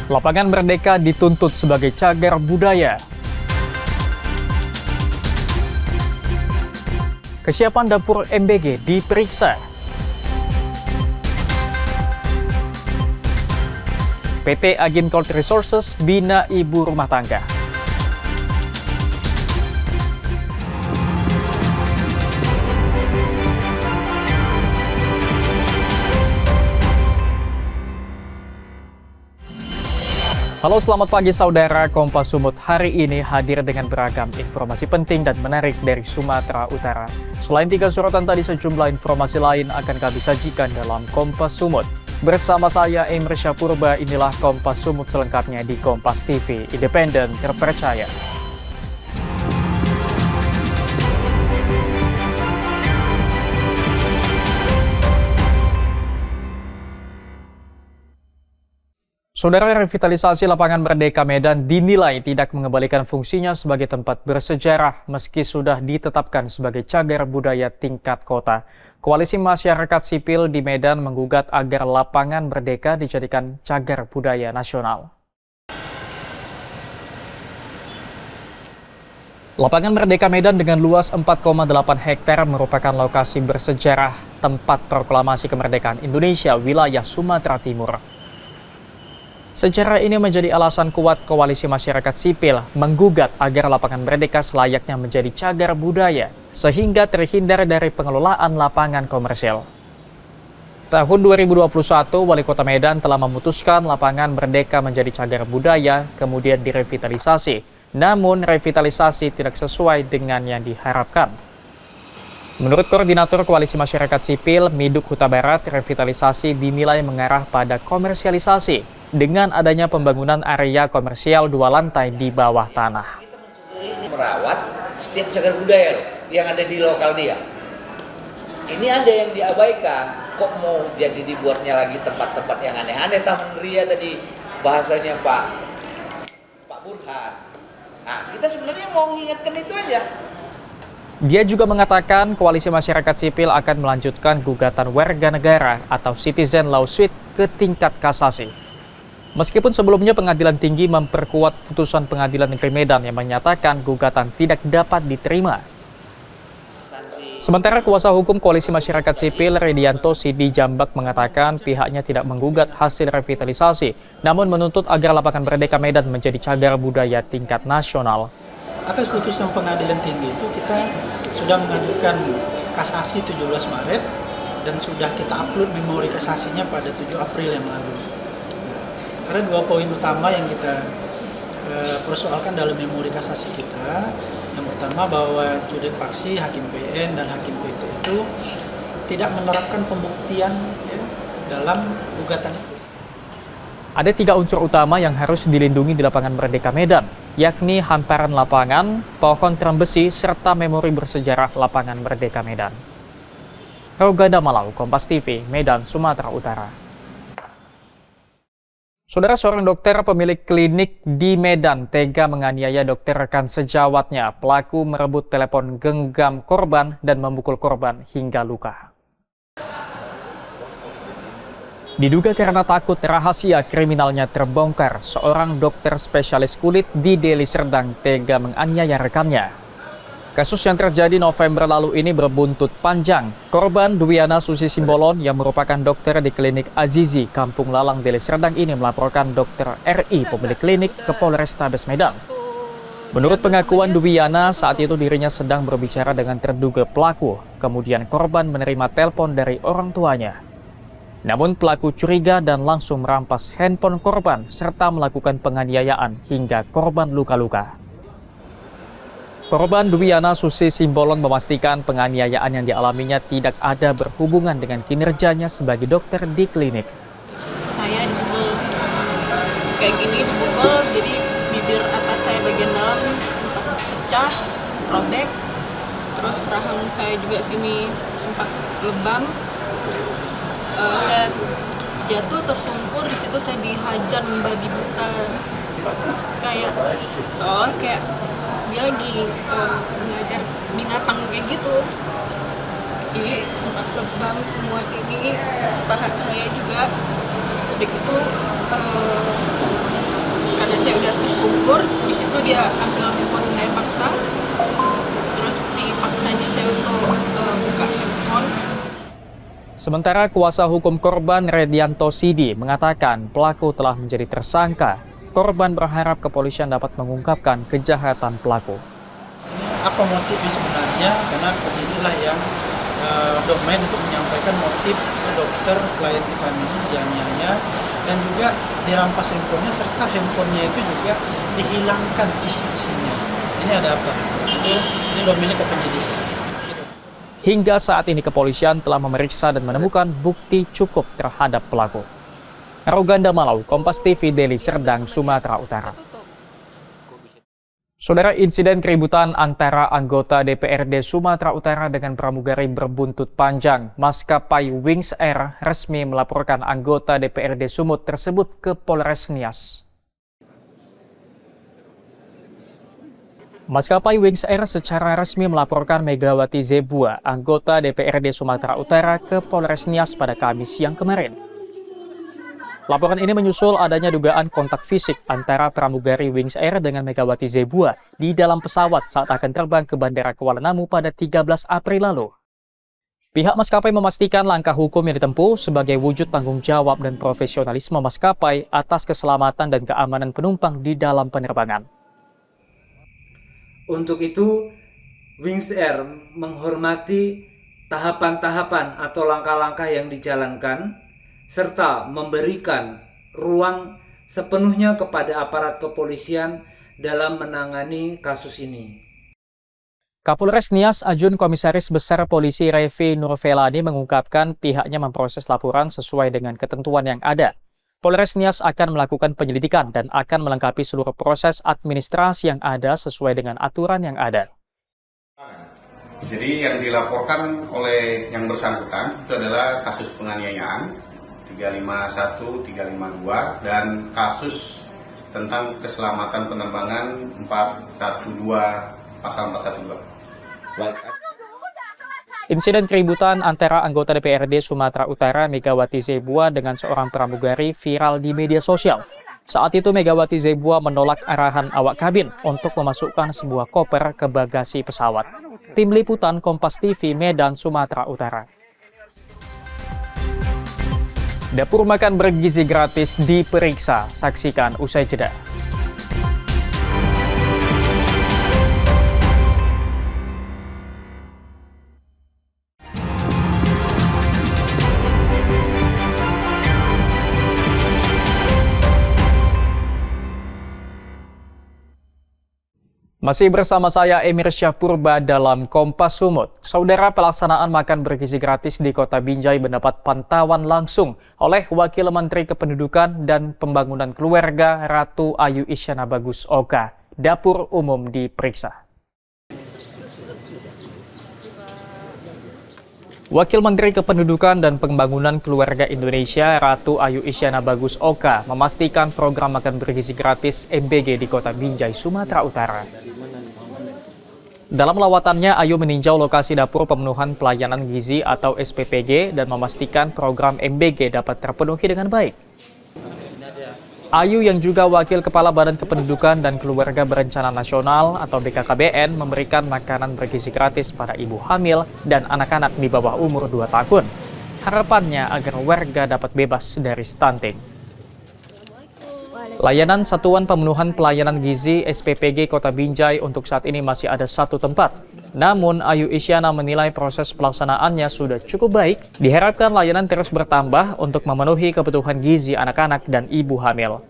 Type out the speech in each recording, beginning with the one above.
Lapangan Merdeka dituntut sebagai cagar budaya. Kesiapan dapur MBG diperiksa. PT Agin Gold Resources bina ibu rumah tangga. Halo, selamat pagi saudara. Kompas Sumut hari ini hadir dengan beragam informasi penting dan menarik dari Sumatera Utara. Selain 3 sorotan tadi, sejumlah informasi lain akan kami sajikan dalam Kompas Sumut. Bersama saya Emre Syapurba, inilah Kompas Sumut selengkapnya di Kompas TV, independen, terpercaya. Saudara, revitalisasi lapangan Merdeka Medan dinilai tidak mengembalikan fungsinya sebagai tempat bersejarah meski sudah ditetapkan sebagai cagar budaya tingkat kota. Koalisi Masyarakat Sipil di Medan menggugat agar lapangan Merdeka dijadikan cagar budaya nasional. Lapangan Merdeka Medan dengan luas 4,8 hektar merupakan lokasi bersejarah tempat proklamasi kemerdekaan Indonesia wilayah Sumatera Timur. Sejarah ini menjadi alasan kuat Koalisi Masyarakat Sipil menggugat agar lapangan Merdeka selayaknya menjadi cagar budaya sehingga terhindar dari pengelolaan lapangan komersial. Tahun 2021, Wali Kota Medan telah memutuskan lapangan Merdeka menjadi cagar budaya kemudian direvitalisasi. Namun revitalisasi tidak sesuai dengan yang diharapkan. Menurut Koordinator Koalisi Masyarakat Sipil Miduk Huta Barat, revitalisasi dinilai mengarah pada komersialisasi dengan adanya pembangunan area komersial 2 lantai di bawah tanah. Ini merawat setiap cagar budaya yang ada di lokal dia. Ini ada yang diabaikan, kok mau jadi dibuatnya lagi tempat-tempat yang aneh-aneh. Taman Ria tadi bahasanya Pak Burhan. Nah, kita sebenarnya mau mengingatkan itu aja. Dia juga mengatakan Koalisi Masyarakat Sipil akan melanjutkan gugatan warga negara atau citizen lawsuit ke tingkat kasasi. Meskipun sebelumnya Pengadilan Tinggi memperkuat putusan Pengadilan Negeri Medan yang menyatakan gugatan tidak dapat diterima. Sementara kuasa hukum Koalisi Masyarakat Sipil Redianto Sidi Jambak mengatakan pihaknya tidak menggugat hasil revitalisasi, namun menuntut agar lapangan Merdeka Medan menjadi cagar budaya tingkat nasional. Atas putusan Pengadilan Tinggi itu kita sudah mengajukan kasasi 17 Maret dan sudah kita upload memori kasasinya pada 7 April yang lalu. Ada 2 poin utama yang kita persoalkan dalam memori kasasi kita. Yang pertama bahwa judek faksi, Hakim PN dan Hakim PT itu tidak menerapkan pembuktian dalam gugatan itu. Ada 3 unsur utama yang harus dilindungi di lapangan Merdeka Medan, yakni hamparan lapangan, pohon tiram besi, serta memori bersejarah lapangan Merdeka Medan. Roganda Malau, Kompas TV, Medan, Sumatera Utara. Saudara, seorang dokter pemilik klinik di Medan tega menganiaya dokter rekan sejawatnya. Pelaku merebut telepon genggam korban dan memukul korban hingga luka. Diduga karena takut rahasia kriminalnya terbongkar, seorang dokter spesialis kulit di Deli Serdang tega menganiaya rekannya. Kasus yang terjadi November lalu ini berbuntut panjang. Korban Dwiana Susi Simbolon yang merupakan dokter di klinik Azizi, Kampung Lalang, Deli Serdang ini melaporkan dokter RI pemilik klinik ke Polrestabes Medan. Menurut pengakuan Dwiana, saat itu dirinya sedang berbicara dengan terduga pelaku. Kemudian korban menerima telepon dari orang tuanya. Namun pelaku curiga dan langsung merampas handphone korban serta melakukan penganiayaan hingga korban luka-luka. Korban Dwiana Susi Simbolon memastikan penganiayaan yang dialaminya tidak ada berhubungan dengan kinerjanya sebagai dokter di klinik. Saya dipukul kayak gini, dipukul, jadi bibir atas saya bagian dalam sempat pecah, robek. Terus rahang saya juga sini sempat lebam. Saya jatuh tersungkur, di situ saya dihajar membabi buta. Kayak seolah kayak dia lagi mengajar binatang kayak gitu. Ini sempat lebam semua sini, paha saya juga. Udah gitu subur. Di situ dia ambil handphone saya paksa, terus dipaksanya saya untuk buka handphone. Sementara kuasa hukum korban Redianto Sidi mengatakan pelaku telah menjadi tersangka. Korban berharap kepolisian dapat mengungkapkan kejahatan pelaku. Apa motifnya sebenarnya? Karena penyidiklah yang domain untuk menyampaikan motif ke dokter klien kita ini dianiaya, dan juga dirampas handphonenya, serta handphonenya itu juga dihilangkan isi-isinya. Ini ada apa? Ini domainnya ke penyidik. Hingga saat ini kepolisian telah memeriksa dan menemukan bukti cukup terhadap pelaku. Roganda Malau, Kompas TV, Deli Serdang, Sumatera Utara. Saudara, insiden keributan antara anggota DPRD Sumatera Utara dengan pramugari berbuntut panjang. Maskapai Wings Air resmi melaporkan anggota DPRD Sumut tersebut ke Polres Nias. Maskapai Wings Air secara resmi melaporkan Megawati Zebua, anggota DPRD Sumatera Utara, ke Polres Nias pada Kamis siang kemarin. Laporan ini menyusul adanya dugaan kontak fisik antara pramugari Wings Air dengan Megawati Zebua di dalam pesawat saat akan terbang ke Bandara Kuala Namu pada 13 April lalu. Pihak maskapai memastikan langkah hukum yang ditempuh sebagai wujud tanggung jawab dan profesionalisme maskapai atas keselamatan dan keamanan penumpang di dalam penerbangan. Untuk itu, Wings Air menghormati tahapan-tahapan atau langkah-langkah yang dijalankan, serta memberikan ruang sepenuhnya kepada aparat kepolisian dalam menangani kasus ini. Kapolres Nias Ajun Komisaris Besar Polisi Revi Nurvelani mengungkapkan pihaknya memproses laporan sesuai dengan ketentuan yang ada. Polres Nias akan melakukan penyelidikan dan akan melengkapi seluruh proses administrasi yang ada sesuai dengan aturan yang ada. Jadi yang dilaporkan oleh yang bersangkutan itu adalah kasus penganiayaan 351, 352 dan kasus tentang keselamatan penerbangan 412 pasal 412. Insiden keributan antara anggota DPRD Sumatera Utara Megawati Zebua dengan seorang pramugari viral di media sosial. Saat itu Megawati Zebua menolak arahan awak kabin untuk memasukkan sebuah koper ke bagasi pesawat. Tim Liputan Kompas TV Medan, Sumatera Utara. Dapur makan bergizi gratis diperiksa. Saksikan usai jeda. Masih bersama saya Emir Syahpurba dalam Kompas Sumut. Saudara, pelaksanaan makan bergizi gratis di Kota Binjai mendapat pantauan langsung oleh Wakil Menteri Kependudukan dan Pembangunan Keluarga Ratu Ayu Isyana Bagus Oka. Dapur umum diperiksa. Wakil Menteri Kependudukan dan Pembangunan Keluarga Indonesia Ratu Ayu Isyana Bagus Oka memastikan program makan bergizi gratis MBG di Kota Binjai, Sumatera Utara. Dalam lawatannya, Ayu meninjau lokasi dapur pemenuhan pelayanan gizi atau SPPG dan memastikan program MBG dapat terpenuhi dengan baik. Ayu yang juga Wakil Kepala Badan Kependudukan dan Keluarga Berencana Nasional atau BKKBN memberikan makanan bergizi gratis pada ibu hamil dan anak-anak di bawah umur 2 tahun. Harapannya agar warga dapat bebas dari stunting. Layanan Satuan Pemenuhan Pelayanan Gizi SPPG Kota Binjai untuk saat ini masih ada 1 tempat. Namun, Ayu Isyana menilai proses pelaksanaannya sudah cukup baik. Diharapkan layanan terus bertambah untuk memenuhi kebutuhan gizi anak-anak dan ibu hamil.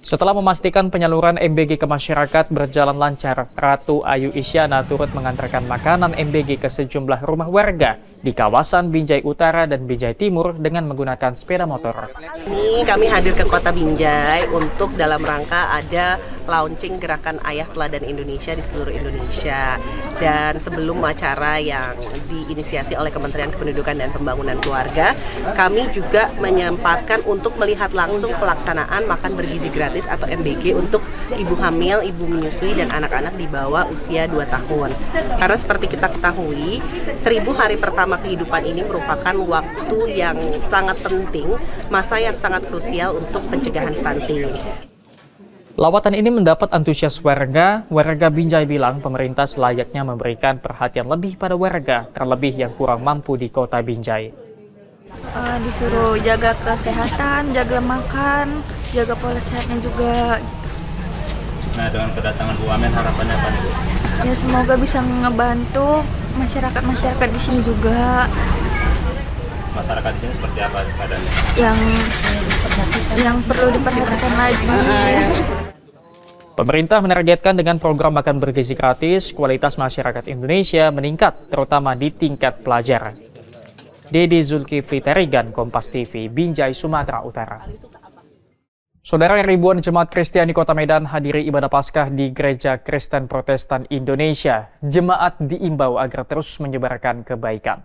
Setelah memastikan penyaluran MBG ke masyarakat berjalan lancar, Ratu Ayu Isyana turut mengantarkan makanan MBG ke sejumlah rumah warga di kawasan Binjai Utara dan Binjai Timur dengan menggunakan sepeda motor. Ini kami hadir ke Kota Binjai untuk dalam rangka ada launching gerakan Ayah Teladan Indonesia di seluruh Indonesia. Dan sebelum acara yang diinisiasi oleh Kementerian Kependudukan dan Pembangunan Keluarga, kami juga menyempatkan untuk melihat langsung pelaksanaan makan bergizi gratis atau MBG untuk ibu hamil, ibu menyusui, dan anak-anak di bawah usia 2 tahun. Karena seperti kita ketahui, 1000 hari pertama kehidupan ini merupakan waktu yang sangat penting, masa yang sangat krusial untuk pencegahan stunting. Lawatan ini mendapat antusias warga. Warga Binjai bilang pemerintah selayaknya memberikan perhatian lebih pada warga, terlebih yang kurang mampu di kota Binjai. Disuruh jaga kesehatan, jaga makan, jaga pola sehatnya juga. Nah, dengan kedatangan Bu Amen harapannya apa nih, Bu? Ya semoga bisa ngebantu masyarakat di sini juga. Masyarakat di sini seperti apa keadaannya? Yang perlu diperhatikan lagi. Pemerintah menargetkan dengan program makan bergizi gratis, kualitas masyarakat Indonesia meningkat, terutama di tingkat pelajar. Dedi Zulkifli Terigan, Kompas TV, Binjai, Sumatera Utara. Saudara, ribuan jemaat Kristiani Kota Medan hadiri ibadah Paskah di Gereja Kristen Protestan Indonesia. Jemaat diimbau agar terus menyebarkan kebaikan.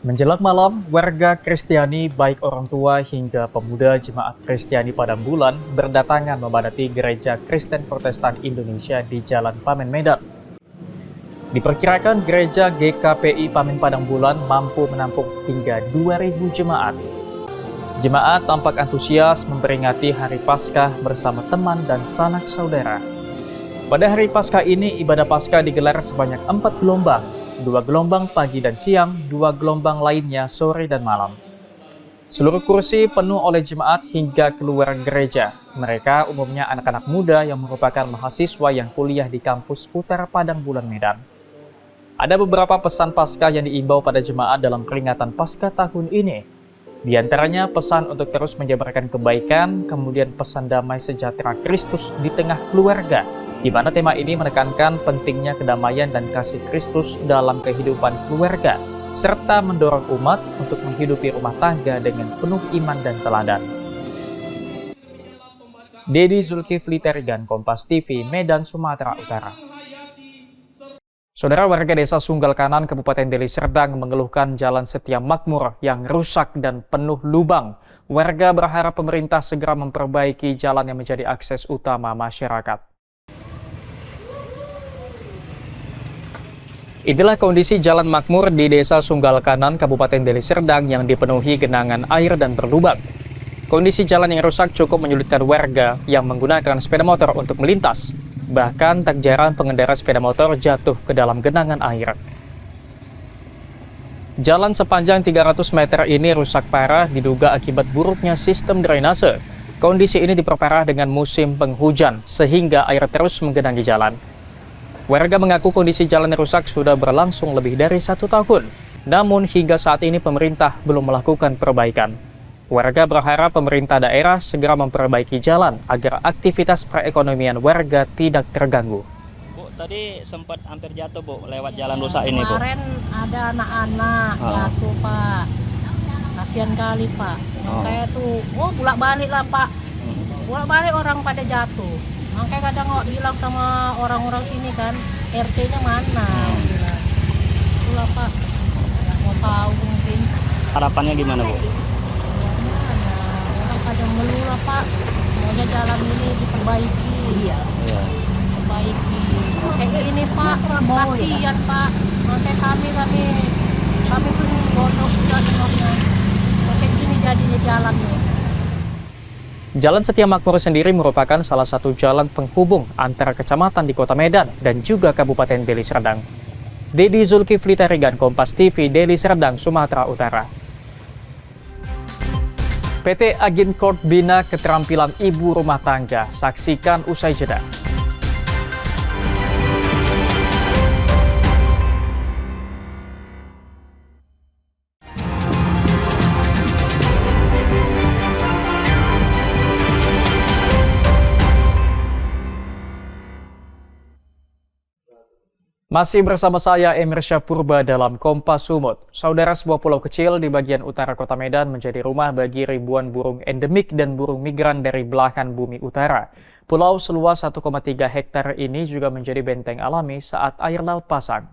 Menjelang malam, warga Kristiani baik orang tua hingga pemuda jemaat Kristiani Padang Bulan berdatangan memadati Gereja Kristen Protestan Indonesia di Jalan Pamen Medan. Diperkirakan gereja GKPI Pamen Padang Bulan mampu menampung hingga 2.000 jemaat. Jemaat tampak antusias memperingati Hari Paskah bersama teman dan sanak saudara. Pada Hari Paskah ini, ibadah Paskah digelar sebanyak 4 gelombang. 2 gelombang pagi dan siang, 2 gelombang lainnya sore dan malam. Seluruh kursi penuh oleh jemaat hingga keluar gereja. Mereka umumnya anak-anak muda yang merupakan mahasiswa yang kuliah di kampus Putar Padang Bulan Medan. Ada beberapa pesan Paskah yang diimbau pada jemaat dalam peringatan Paskah tahun ini. Di antaranya pesan untuk terus menyebarkan kebaikan, kemudian pesan damai sejahtera Kristus di tengah keluarga, di mana tema ini menekankan pentingnya kedamaian dan kasih Kristus dalam kehidupan keluarga, serta mendorong umat untuk menghidupi rumah tangga dengan penuh iman dan teladan. Dedi Zulkifli Terigan, Kompas TV, Medan, Sumatera Utara. Saudara, warga desa Sunggal Kanan, Kabupaten Deli Serdang mengeluhkan jalan Setia Makmur yang rusak dan penuh lubang. Warga berharap pemerintah segera memperbaiki jalan yang menjadi akses utama masyarakat. Inilah kondisi Jalan Makmur di Desa Sunggal Kanan, Kabupaten Deli Serdang yang dipenuhi genangan air dan berlubang. Kondisi jalan yang rusak cukup menyulitkan warga yang menggunakan sepeda motor untuk melintas. Bahkan tak jarang pengendara sepeda motor jatuh ke dalam genangan air. Jalan sepanjang 300 meter ini rusak parah diduga akibat buruknya sistem drainase. Kondisi ini diperparah dengan musim penghujan sehingga air terus menggenangi jalan. Warga mengaku kondisi jalan yang rusak sudah berlangsung lebih dari 1 tahun. Namun hingga saat ini pemerintah belum melakukan perbaikan. Warga berharap pemerintah daerah segera memperbaiki jalan agar aktivitas perekonomian warga tidak terganggu. Bu, tadi sempat hampir jatuh, Bu, lewat jalan rusak ini, Bu. Kemarin ada anak-anak jatuh, Pak. Kasihan kali, Pak. Kayak tuh, bolak-balik lah, Pak. Bolak-balik orang pada jatuh. Makanya kadang bilang sama orang-orang sini kan, RT-nya mana? Itulah, Pak. Mau tahu mungkin. Harapannya gimana, Bu? Orang pada ngeluh lah, Pak. Maunya jalan ini diperbaiki. Iya. Perbaiki. Kayak gini, Pak. Kasihan, Pak. Makanya kami pun bodoh juga dengarnya. Kayak gini jadinya jalannya. Jalan Setia Makmur sendiri merupakan salah satu jalan penghubung antara kecamatan di Kota Medan dan juga Kabupaten Deli Serdang. Dedi Zulkifli Terigan, Kompas TV, Deli Serdang, Sumatera Utara. PT Agincourt bina keterampilan ibu rumah tangga. Saksikan usai jeda. Masih bersama saya, Emir Syahpurba dalam Kompas Sumut. Saudara, sebuah pulau kecil di bagian utara Kota Medan menjadi rumah bagi ribuan burung endemik dan burung migran dari belahan bumi utara. Pulau seluas 1,3 hektar ini juga menjadi benteng alami saat air laut pasang.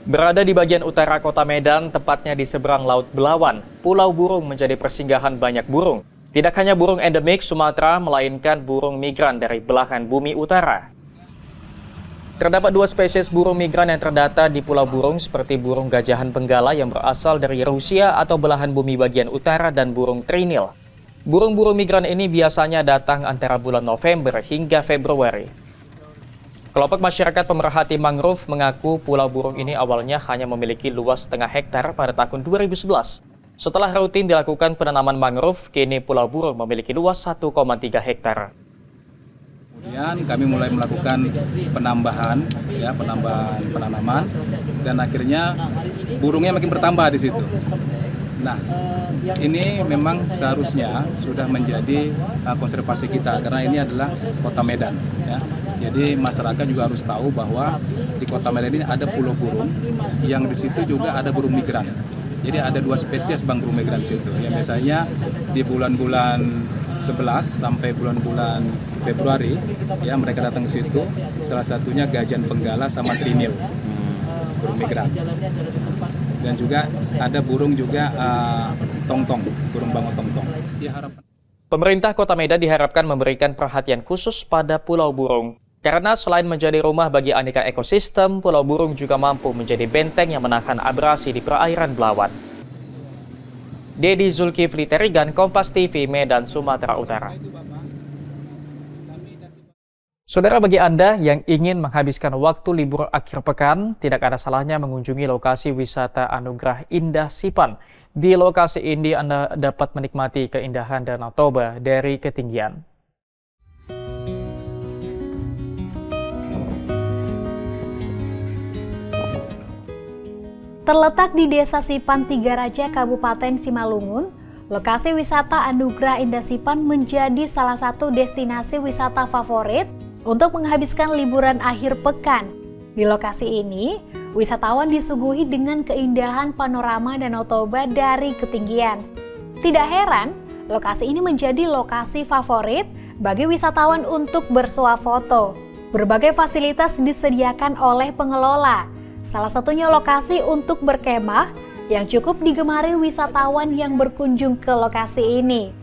Berada di bagian utara Kota Medan, tepatnya di seberang Laut Belawan, Pulau Burung menjadi persinggahan banyak burung. Tidak hanya burung endemik Sumatera, melainkan burung migran dari belahan bumi utara. Terdapat 2 spesies burung migran yang terdata di Pulau Burung seperti burung gajahan benggala yang berasal dari Rusia atau belahan bumi bagian utara dan burung trinil. Burung-burung migran ini biasanya datang antara bulan November hingga Februari. Kelompok masyarakat pemerhati mangrove mengaku pulau burung ini awalnya hanya memiliki luas setengah hektar pada tahun 2011. Setelah rutin dilakukan penanaman mangrove, kini pulau burung memiliki luas 1,3 hektar. Kemudian kami mulai melakukan penambahan penanaman dan akhirnya burungnya makin bertambah di situ. Nah, ini memang seharusnya sudah menjadi konservasi kita karena ini adalah Kota Medan. Ya. Jadi masyarakat juga harus tahu bahwa di Kota Medan ini ada pulau burung yang di situ juga ada burung migran. Jadi ada 2 spesies burung migran di situ. Yang biasanya di bulan-bulan 11 sampai bulan-bulan Februari ya mereka datang ke situ, salah satunya gajahan benggala sama trinil, burung migran, dan juga ada burung juga tongtong, burung bango tongtong. Pemerintah Kota Medan diharapkan memberikan perhatian khusus pada pulau burung karena selain menjadi rumah bagi aneka ekosistem, pulau burung juga mampu menjadi benteng yang menahan abrasi di perairan Belawan. Dedi Zulkifli Terigan, Kompas TV, Medan, Sumatera Utara. Saudara, bagi Anda yang ingin menghabiskan waktu libur akhir pekan, tidak ada salahnya mengunjungi lokasi wisata Anugerah Indah Sipan. Di lokasi ini Anda dapat menikmati keindahan Danau Toba dari ketinggian. Terletak di Desa Sipan Tigaraja, Kabupaten Simalungun, lokasi wisata Anugerah Indah Sipan menjadi salah satu destinasi wisata favorit untuk menghabiskan liburan akhir pekan. Di lokasi ini, wisatawan disuguhi dengan keindahan panorama Danau Toba dari ketinggian. Tidak heran, lokasi ini menjadi lokasi favorit bagi wisatawan untuk bersuah foto. Berbagai fasilitas disediakan oleh pengelola. Salah satunya lokasi untuk berkemah yang cukup digemari wisatawan yang berkunjung ke lokasi ini.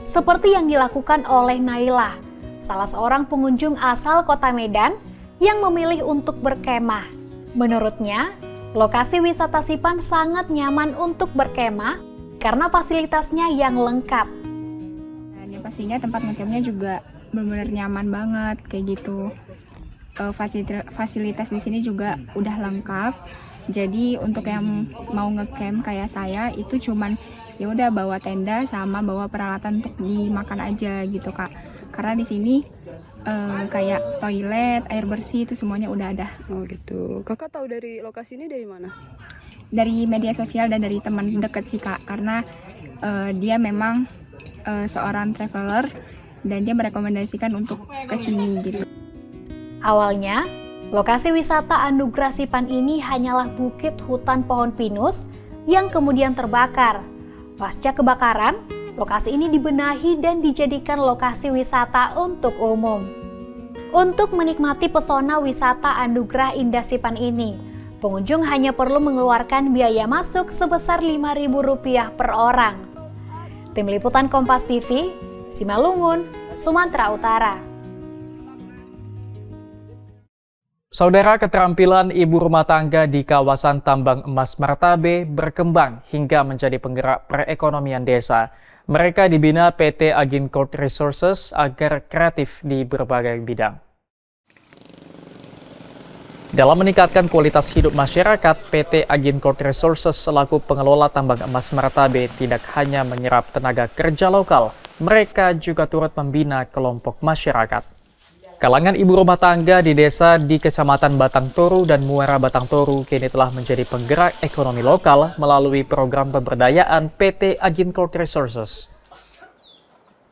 Seperti yang dilakukan oleh Nailah, salah seorang pengunjung asal Kota Medan yang memilih untuk berkemah. Menurutnya, lokasi wisata Sipan sangat nyaman untuk berkemah karena fasilitasnya yang lengkap. Dan yang pastinya tempat ngecampnya juga benar-benar nyaman banget kayak gitu. Fasilitas di sini juga udah lengkap. Jadi untuk yang mau ngecamp kayak saya itu cuman ya udah bawa tenda sama bawa peralatan untuk dimakan aja gitu Kak. Karena di sini kayak toilet, air bersih itu semuanya udah ada. Oh gitu. Kakak tahu dari lokasi ini dari mana? Dari media sosial dan dari teman deket sih Kak. Karena dia memang seorang traveler dan dia merekomendasikan untuk kesini gitu. Awalnya, lokasi wisata Anugerah Sipan ini hanyalah bukit hutan pohon pinus yang kemudian terbakar. Pasca kebakaran, lokasi ini dibenahi dan dijadikan lokasi wisata untuk umum. Untuk menikmati pesona wisata Anugerah Indah Sipan ini, pengunjung hanya perlu mengeluarkan biaya masuk sebesar Rp5.000 per orang. Tim Liputan Kompas TV, Simalungun, Sumatera Utara. Saudara, keterampilan ibu rumah tangga di kawasan Tambang Emas Martabe berkembang hingga menjadi penggerak perekonomian desa. Mereka dibina PT Agincourt Resources agar kreatif di berbagai bidang. Dalam meningkatkan kualitas hidup masyarakat, PT Agincourt Resources selaku pengelola Tambang Emas Martabe tidak hanya menyerap tenaga kerja lokal, mereka juga turut membina kelompok masyarakat. Kalangan ibu rumah tangga di desa di Kecamatan Batang Toru dan Muara Batang Toru kini telah menjadi penggerak ekonomi lokal melalui program pemberdayaan PT Agincourt Resources.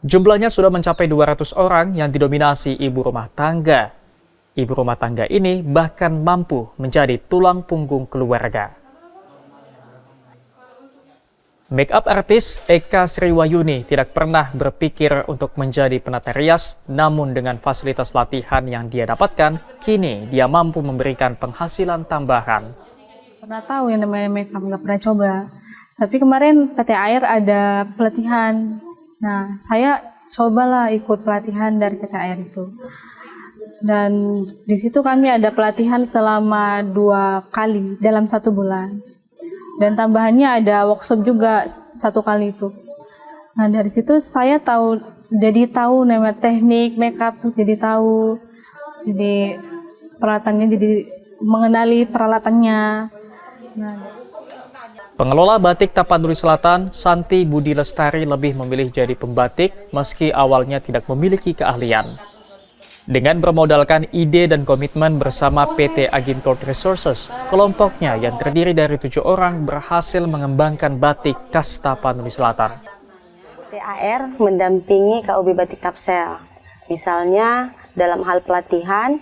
Jumlahnya sudah mencapai 200 orang yang didominasi ibu rumah tangga. Ibu rumah tangga ini bahkan mampu menjadi tulang punggung keluarga. Make-up artis Eka Sriwayuni tidak pernah berpikir untuk menjadi penata rias, namun dengan fasilitas latihan yang dia dapatkan, kini dia mampu memberikan penghasilan tambahan. Pernah tahu yang namanya make-up, nggak pernah coba. Tapi kemarin PT Air ada pelatihan. Nah, saya cobalah ikut pelatihan dari PT Air itu. Dan di situ kami ada pelatihan selama 2 kali dalam 1 bulan. Dan tambahannya ada workshop juga 1 kali itu. Nah dari situ saya jadi tahu nama teknik makeup tuh, jadi tahu, jadi peralatannya, jadi mengenali peralatannya. Nah, Pengelola Batik Tapanuli Selatan, Santi Budi Lestari, lebih memilih jadi pembatik meski awalnya tidak memiliki keahlian. Dengan bermodalkan ide dan komitmen bersama PT Agincourt Resources, kelompoknya yang terdiri dari 7 orang berhasil mengembangkan batik khas Tapanuli Selatan. TAR mendampingi KUB Batik Tapsel, misalnya dalam hal pelatihan,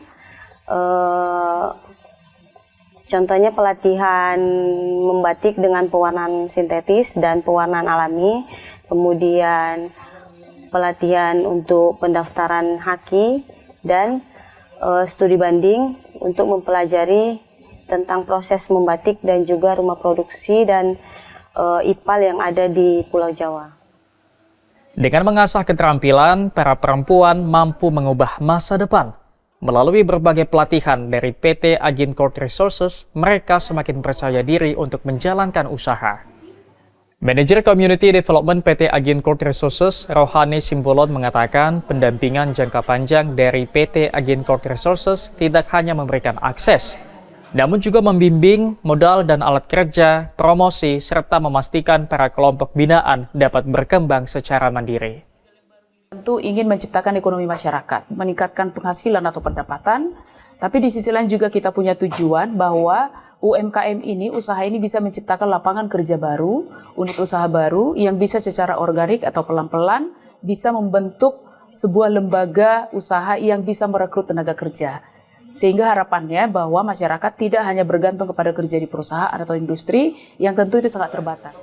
contohnya pelatihan membatik dengan pewarnaan sintetis dan pewarnaan alami, kemudian pelatihan untuk pendaftaran haki, dan studi banding untuk mempelajari tentang proses membatik dan juga rumah produksi dan IPAL yang ada di Pulau Jawa. Dengan mengasah keterampilan, para perempuan mampu mengubah masa depan. Melalui berbagai pelatihan dari PT Agincourt Resources, mereka semakin percaya diri untuk menjalankan usaha. Manajer Community Development PT Agincourt Resources, Rohani Simbolon, mengatakan pendampingan jangka panjang dari PT Agincourt Resources tidak hanya memberikan akses, namun juga membimbing modal dan alat kerja, promosi, serta memastikan para kelompok binaan dapat berkembang secara mandiri. Tentu ingin menciptakan ekonomi masyarakat, meningkatkan penghasilan atau pendapatan, tapi di sisi lain juga kita punya tujuan bahwa UMKM ini, usaha ini bisa menciptakan lapangan kerja baru, unit usaha baru yang bisa secara organik atau pelan-pelan bisa membentuk sebuah lembaga usaha yang bisa merekrut tenaga kerja. Sehingga harapannya bahwa masyarakat tidak hanya bergantung kepada kerja di perusahaan atau industri yang tentu itu sangat terbatas.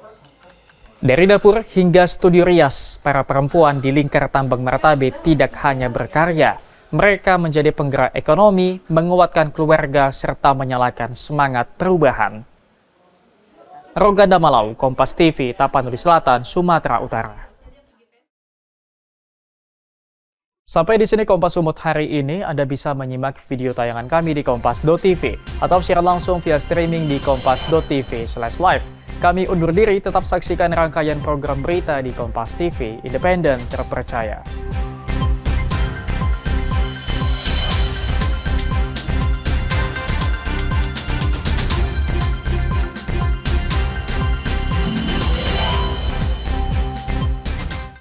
Dari dapur hingga studio rias, para perempuan di lingkar tambang Martabe tidak hanya berkarya. Mereka menjadi penggerak ekonomi, menguatkan keluarga, serta menyalakan semangat perubahan. Roganda Malau, Kompas TV, Tapanuli Selatan, Sumatera Utara. Sampai di sini Kompas Sumut hari ini. Anda bisa menyimak video tayangan kami di kompas.tv atau siaran langsung via streaming di kompas.tv/live. Kami undur diri, tetap saksikan rangkaian program berita di Kompas TV, independen, terpercaya.